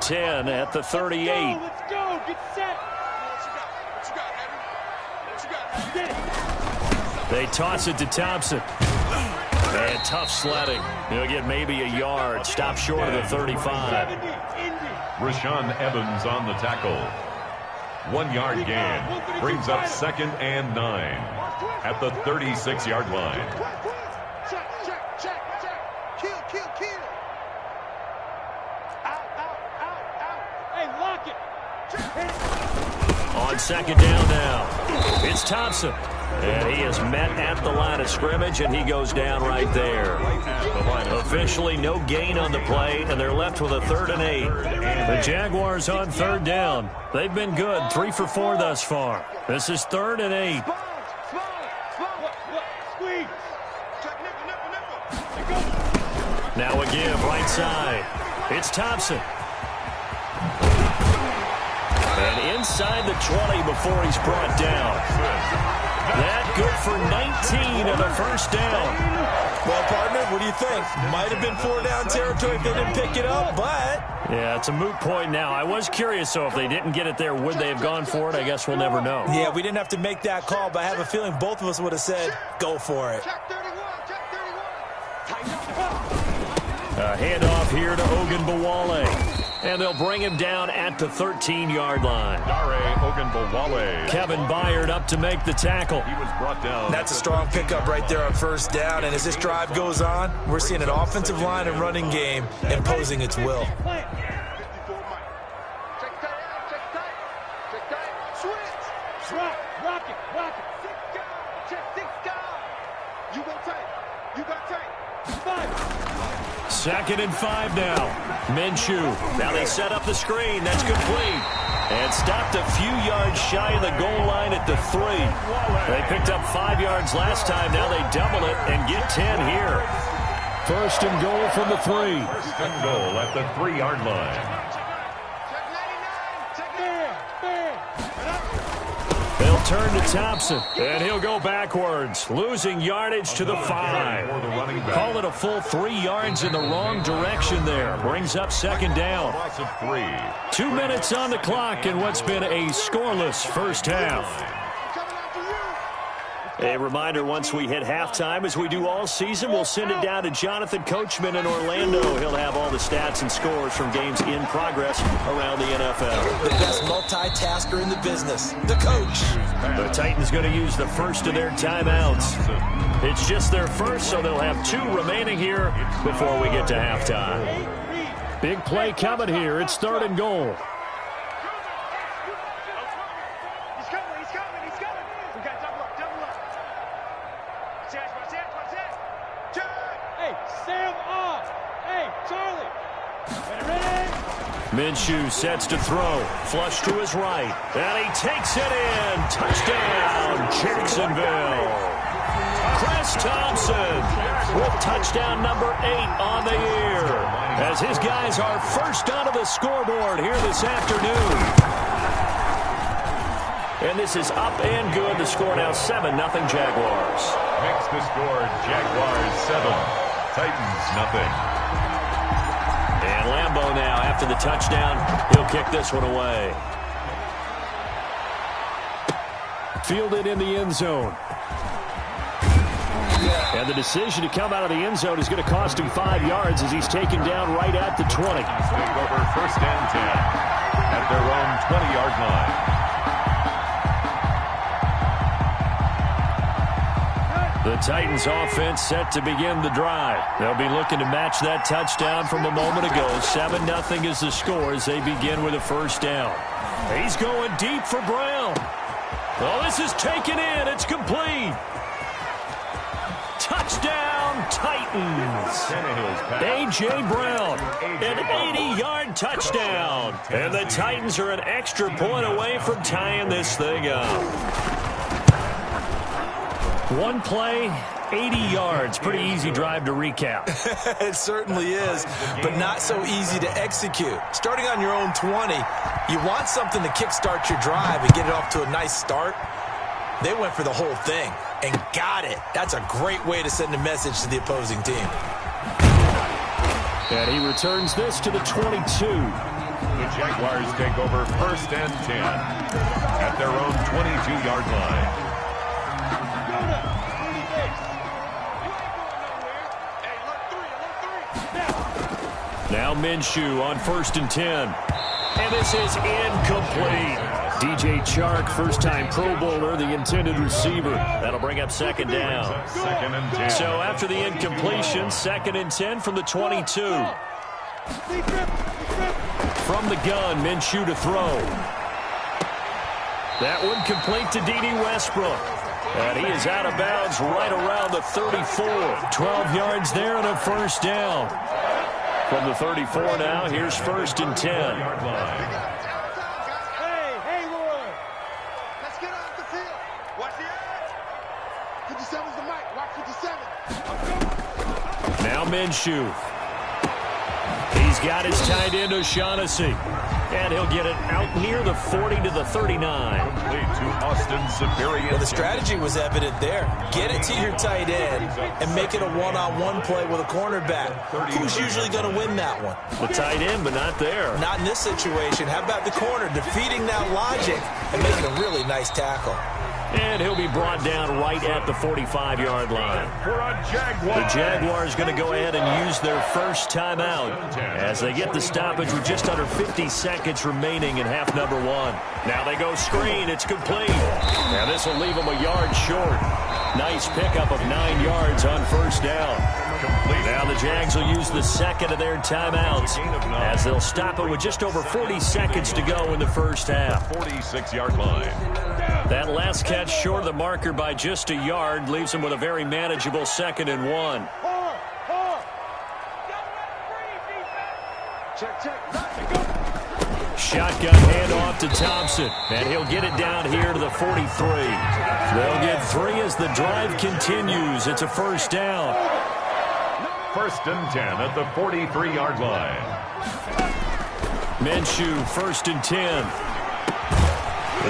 10 at the 38. Let's go. Get set. They toss it to Thompson. And tough sledding. He'll get maybe a yard. Stop short of the 35. Rashawn Evans on the tackle. 1 yard gain. Brings up 2nd and 9 at the 36-yard line. Check. Kill. Out. Hey, lock it. On 2nd down now. It's Thompson. And he is met at the line of scrimmage, and he goes down right there. Officially no gain on the play, and they're left with a 3rd and 8. The Jaguars on 3rd down. They've been good, 3 for 4 thus far. This is 3rd and 8. Now a give, right side. It's Thompson. And inside the 20 before he's brought down. That good for 19 and a 1st down. Well, partner, what do you think? Might have been 4-down territory if they didn't pick it up, but... Yeah, it's a moot point now. I was curious, so if they didn't get it there, would they have gone for it? I guess we'll never know. Yeah, we didn't have to make that call, but I have a feeling both of us would have said, go for it. A handoff here to Ogunbowale. And they'll bring him down at the 13-yard line. Dare Ogunbowale. Kevin Byard up to make the tackle. He was brought down. That's a strong pickup right there on 1st down. And as this drive goes on, we're seeing an offensive line and running game imposing its will. Rock it. You got tight. 5. 2nd and 5 now. Minshew. Now they set up the screen. That's complete. And stopped a few yards shy of the goal line at the 3. They picked up 5 yards last time. Now they double it and get 10 here. 1st and goal from the 3. 1st and goal at the 3-yard line. They'll turn to Thompson, and he'll go backwards, losing yardage to the 5. Call it a full 3 yards in the wrong direction there. Brings up 2nd down. 2 minutes on the clock in what's been a scoreless first half. A reminder, once we hit halftime, as we do all season, we'll send it down to Jonathan Coachman in Orlando. He'll have all the stats and scores from games in progress around the NFL. The best multitasker in the business, the coach. The Titans going to use the first of their timeouts. It's just their first, so they'll have 2 remaining here before we get to halftime. Big play coming here. It's 3rd and goal. Minshew sets to throw. Flush to his right. And he takes it in. Touchdown, Jacksonville. Chris Thompson with touchdown number 8 on the year. As his guys are first onto the scoreboard here this afternoon. And this is up and good. The score now 7-0 Jaguars. Makes the score Jaguars 7. Titans 0. And Lambeau now, after the touchdown, he'll kick this one away. Fielded in the end zone. And the decision to come out of the end zone is going to cost him 5 yards as he's taken down right at the 20. Take over 1st and 10 at their own 20-yard line. The Titans offense set to begin the drive. They'll be looking to match that touchdown from a moment ago. 7-0 is the score as they begin with a 1st down. He's going deep for Brown. Oh, this is taken in. It's complete. Touchdown, Titans. A.J. Brown, an 80-yard touchdown. And the Titans are an extra point away from tying this thing up. 1 play, 80 yards. Pretty easy drive to recap. It certainly is, but not so easy to execute. Starting on your own 20, you want something to kickstart your drive and get it off to a nice start. They went for the whole thing and got it. That's a great way to send a message to the opposing team. And he returns this to the 22. Jaguars take over 1st and 10 at their own 22-yard line. Now Minshew on 1st and 10. And this is incomplete. DJ Chark, first-time Pro Bowler, the intended receiver. That'll bring up 2nd down. 2nd and 10. So after the incompletion, 2nd and 10 from the 22. From the gun, Minshew to throw. That one complete to D.D. Westbrook. And he is out of bounds right around the 34. 12 yards there and a 1st down. From the 34 now, here's 1st and 10. Hey, Roy. Let's get off the field. Watch the edge. 57's the mic. Watch 57. Now Minshew. He's got his tight end O'Shaughnessy. And he'll get it out near the 40 to the 39. Complete to Austin Superior. Well, the strategy was evident there. Get it to your tight end and make it a one-on-one play with a cornerback. Who's usually going to win that one? The tight end, but not there. Not in this situation. How about the corner defeating that logic and making a really nice tackle? And he'll be brought down right at the 45-yard line. For a Jaguar. The Jaguars going to go ahead and use their first timeout as they get the stoppage with just under 50 seconds remaining in half number 1. Now they go screen. It's complete. Now this will leave them a yard short. Nice pickup of 9 yards on 1st down. Now the Jags will use the 2nd of their timeouts as they'll stop it with just over 40 seconds to go in the first half. 46-yard line. That last catch short of the marker by just a yard leaves them with a very manageable 2nd and 1. Shotgun handoff to Thompson, and he'll get it down here to the 43. They'll get 3 as the drive continues. It's a 1st down. 1st and 10 at the 43-yard line. Minshew, 1st and 10.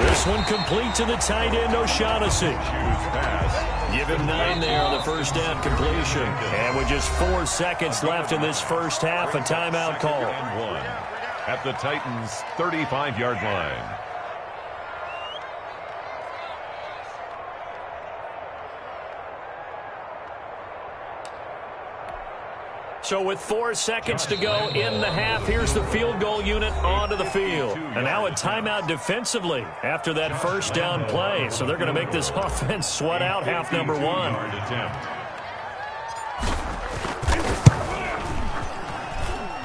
This one complete to the tight end O'Shaughnessy. Give him 9 there on the 1st down completion. And with just 4 seconds left in this first half, a timeout call. And 1 at the Titans' 35-yard line. So with 4 seconds to go in the half, here's the field goal unit onto the field. And now a timeout defensively after that 1st down play. So they're going to make this offense sweat out half number 1.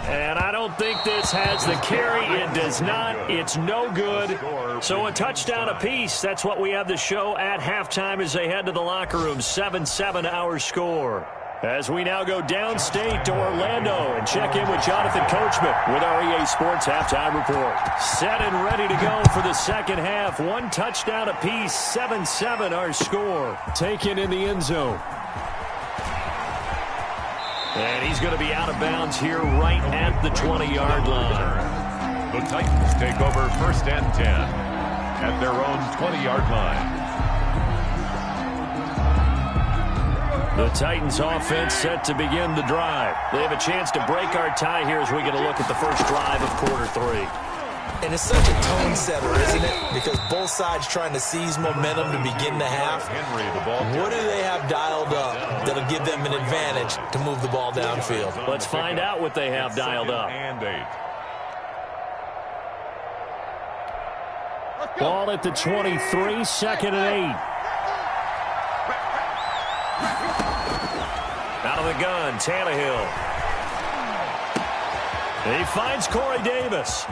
And I don't think this has the carry. It does not. It's no good. So a touchdown apiece. That's what we have to show at halftime as they head to the locker room. 7-7 our score. As we now go downstate to Orlando and check in with Jonathan Coachman with our EA Sports Halftime Report. Set and ready to go for the second half. 1 touchdown apiece, 7-7 our score. Taken in the end zone. And he's going to be out of bounds here right at the 20-yard line. The Titans take over 1st and 10 at their own 20-yard line. The Titans offense set to begin the drive. They have a chance to break our tie here as we get a look at the first drive of quarter 3. And it's such a tone setter, isn't it? Because both sides trying to seize momentum to begin the half. What do they have dialed up that'll give them an advantage to move the ball downfield? Let's find out what they have dialed up. Ball at the 23, 2nd and 8. Out of the gun, Tannehill. He finds Corey Davis.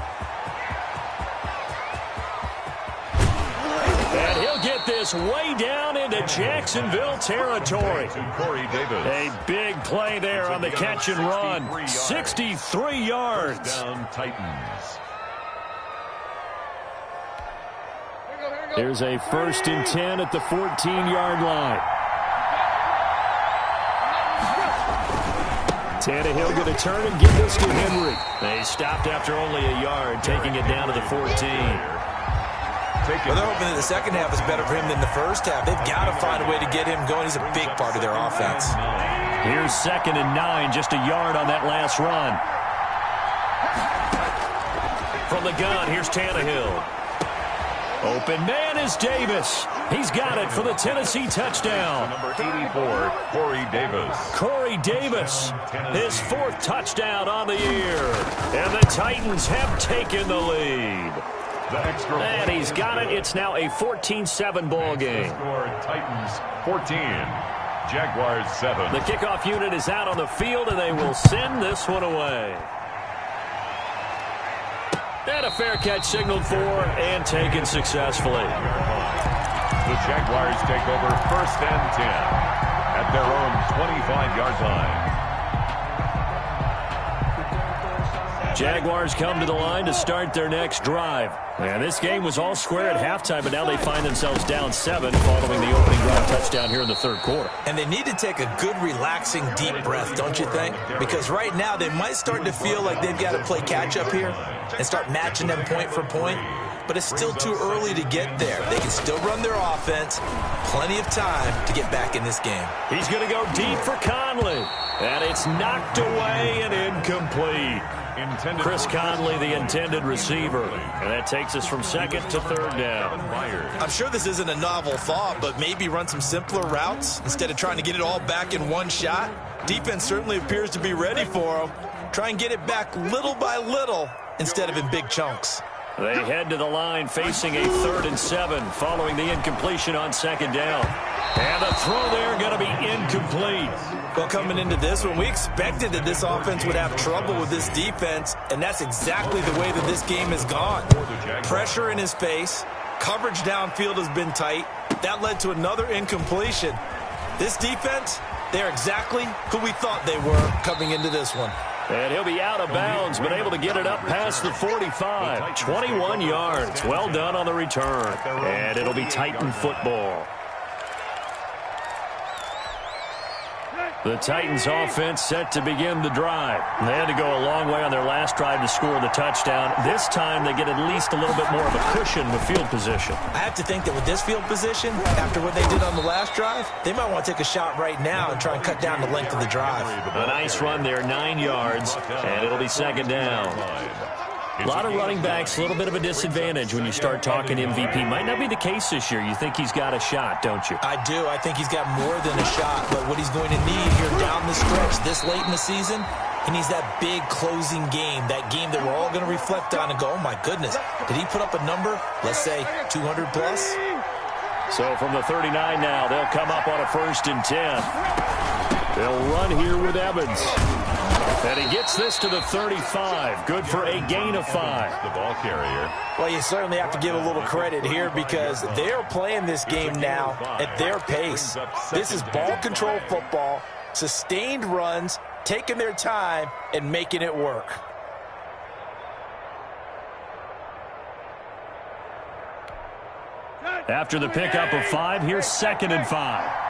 And he'll get this way down into Jacksonville territory. A big play there on the catch and run. 63 yards. Down Titans. Here's a 1st and 10 at the 14-yard line. Tannehill going to turn and give this to Henry. They stopped after only a yard, taking it down to the 14. Well, they're hoping that the second half is better for him than the first half. They've got to find a way to get him going. He's a big part of their offense. Here's 2nd and 9, just a yard on that last run. from the gun. Here's Tannehill. Open man is Davis. He's got it for the Tennessee touchdown. Number 84, Corey Davis. Corey Davis, his 4th touchdown on the year. And the Titans have taken the lead. And he's got it. It's now a 14-7 ball game. Score Titans 14, Jaguars 7. The kickoff unit is out on the field, and they will send this one away. And a fair catch signaled for and taken successfully. The Jaguars take over 1st and 10 at their own 25-yard line. Jaguars come to the line to start their next drive. And this game was all square at halftime, but now they find themselves down 7 following the opening drive touchdown here in the 3rd quarter. And they need to take a good, relaxing, deep breath, don't you think? Because right now they might start to feel like they've got to play catch-up here and start matching them point for point. But it's still too early to get there. They can still run their offense. Plenty of time to get back in this game. He's going to go deep for Conley. And it's knocked away and incomplete. Chris Conley, the intended receiver. And that takes us from 2nd to 3rd down. I'm sure this isn't a novel thought, but maybe run some simpler routes instead of trying to get it all back in one shot. Defense certainly appears to be ready for them. Try and get it back little by little instead of in big chunks. They head to the line facing a 3rd and 7 following the incompletion on 2nd down. And the throw there going to be incomplete. Well, coming into this one, we expected that this offense would have trouble with this defense, and that's exactly the way that this game has gone. Pressure in his face, coverage downfield has been tight. That led to another incompletion. This defense, they're exactly who we thought they were coming into this one. And he'll be out of bounds, but able to get it up past the 45. 21 yards. Well done on the return. And it'll be Titan football. The Titans offense set to begin the drive. They had to go a long way on their last drive to score the touchdown. This time they get at least a little bit more of a cushion with field position. I have to think that with this field position, after what they did on the last drive, they might want to take a shot right now and try and cut down the length of the drive. A nice run there, 9 yards, and it'll be 2nd down. A lot of running backs, a little bit of a disadvantage when you start talking MVP. Might not be the case this year. You think he's got a shot, don't you? I do. I think he's got more than a shot. But what he's going to need here down the stretch this late in the season, he needs that big closing game, that game that we're all going to reflect on and go, oh, my goodness, did he put up a number, let's say, 200 plus? So from the 39 now, they'll come up on a 1st and 10. They'll run here with Evans. And he gets this to the 35. Good for a gain of 5. The ball carrier. Well, you certainly have to give a little credit here because they're playing this game now at their pace. This is ball control football, sustained runs, taking their time, and making it work. After the pickup of 5, here's 2nd and 5.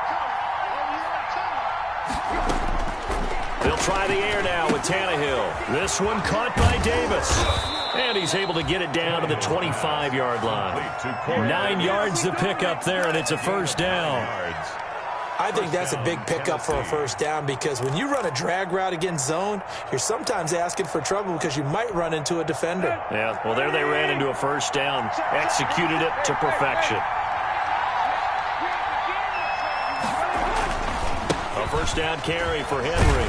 They'll try the air now with Tannehill. This one caught by Davis. And he's able to get it down to the 25-yard line. 9 yards to pick up there, and it's a 1st down. I think that's a big pickup for a 1st down because when you run a drag route against zone, you're sometimes asking for trouble because you might run into a defender. Yeah, well, there they ran into a 1st down. Executed it to perfection. A 1st down carry for Henry.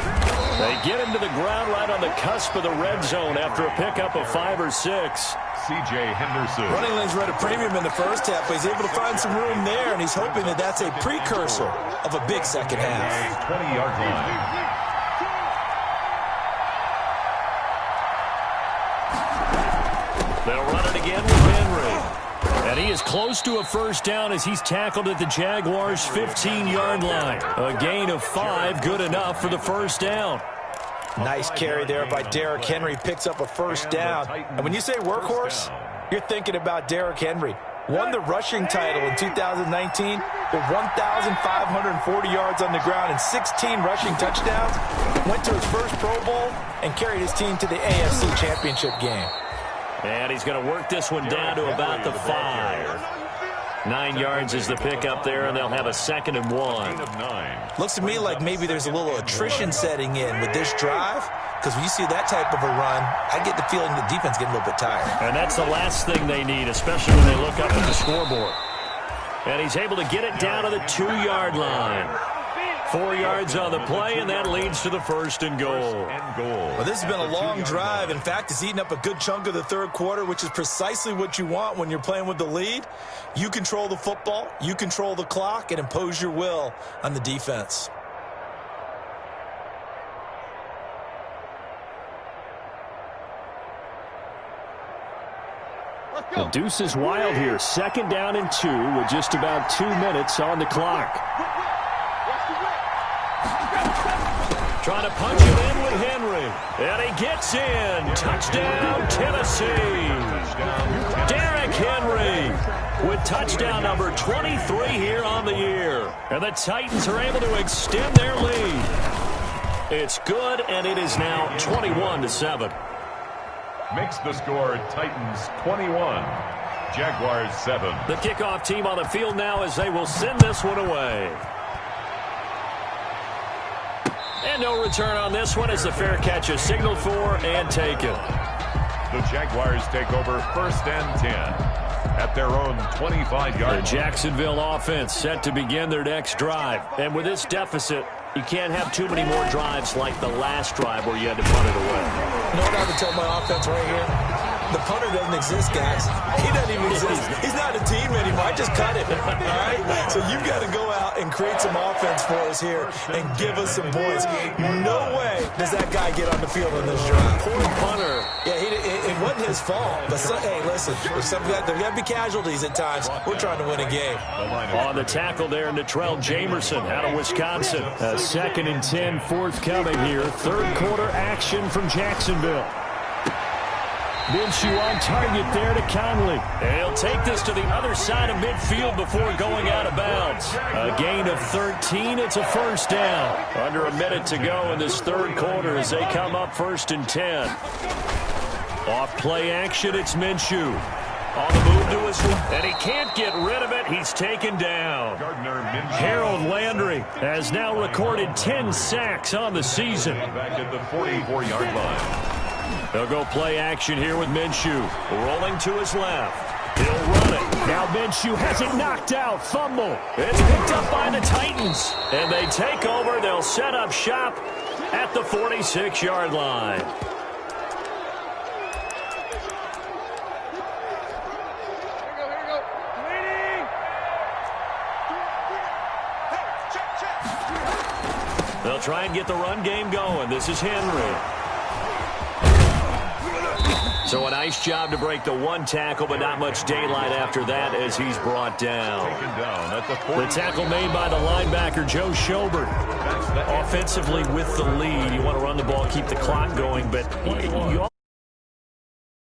They get him to the ground right on the cusp of the red zone after a pickup of 5 or 6. C.J. Henderson. Running lanes were at a premium in the 1st half, but he's able to find some room there, and he's hoping that that's a precursor of a big 2nd half. 20-yard line. They'll run it again with Henry. And he is close to a 1st down as he's tackled at the Jaguars' 15-yard line. A gain of 5, good enough for the 1st down. Nice carry there by Derrick Henry. Picks up a 1st down. And when you say workhorse, you're thinking about Derrick Henry. Won the rushing title in 2019 with 1,540 yards on the ground and 16 rushing touchdowns. Went to his first Pro Bowl and carried his team to the AFC Championship game. And he's going to work this one down to about the 5. 9 yards is the pickup there, and they'll have a 2nd and 1. Looks to me like maybe there's a little attrition setting in with this drive. because when you see that type of a run, I get the feeling the defense getting a little bit tired. And that's the last thing they need, especially when they look up at the scoreboard. And he's able to get it down to the 2-yard line. 4 yards on the play, and that leads to the 1st and goal. Well, this has been a long drive. In fact, it's eaten up a good chunk of the third quarter, which is precisely what you want when you're playing with the lead. You control the football, you control the clock, and impose your will on the defense. The deuce is wild here. 2nd down and 2 with just about 2 minutes on the clock. Trying to punch it in with Henry. And he gets in. Touchdown, Tennessee. Derrick Henry with touchdown number 23 here on the year. And the Titans are able to extend their lead. It's good, and it is now 21-7. Makes the score Titans 21, Jaguars 7. The kickoff team on the field now as they will send this one away. And no return on this one as the fair catch is signaled for and taken. The Jaguars take over 1st and 10 at their own 25-yard line. The Jacksonville offense set to begin their next drive. And with this deficit, you can't have too many more drives like the last drive where you had to punt it away. You know what I would tell my offense right here? The punter doesn't exist, guys. He doesn't even exist. He's not a team anymore. I just cut him. All right? So you've got to go out and create some offense for us here and give us some points. No way does that guy get on the field on this drive. Poor punter. Yeah, it wasn't his fault. But, hey, listen, there's got to be casualties at times. We're trying to win a game. On the tackle there, Natrell Jamerson out of Wisconsin. 2nd and 10 forthcoming here. 3rd quarter action from Jacksonville. Minshew on target there to Conley. And he'll take this to the other side of midfield before going out of bounds. A gain of 13. It's a 1st down. Under a minute to go in this 3rd quarter as they come up 1st and 10. Off play action, it's Minshew. On the move to his left, and he can't get rid of it. He's taken down. Harold Landry has now recorded 10 sacks on the season. Back at the 44-yard line. They'll go play action here with Minshew. Rolling to his left. He'll run it. Now Minshew has it knocked out. Fumble. It's picked up by the Titans. And they take over. They'll set up shop at the 46-yard line. They'll try and get the run game going. This is Henry. So a nice job to break the 1 tackle, but not much daylight after that as he's brought down. The tackle made by the linebacker, Joe Schobert. Offensively with the lead, you want to run the ball, keep the clock going, but you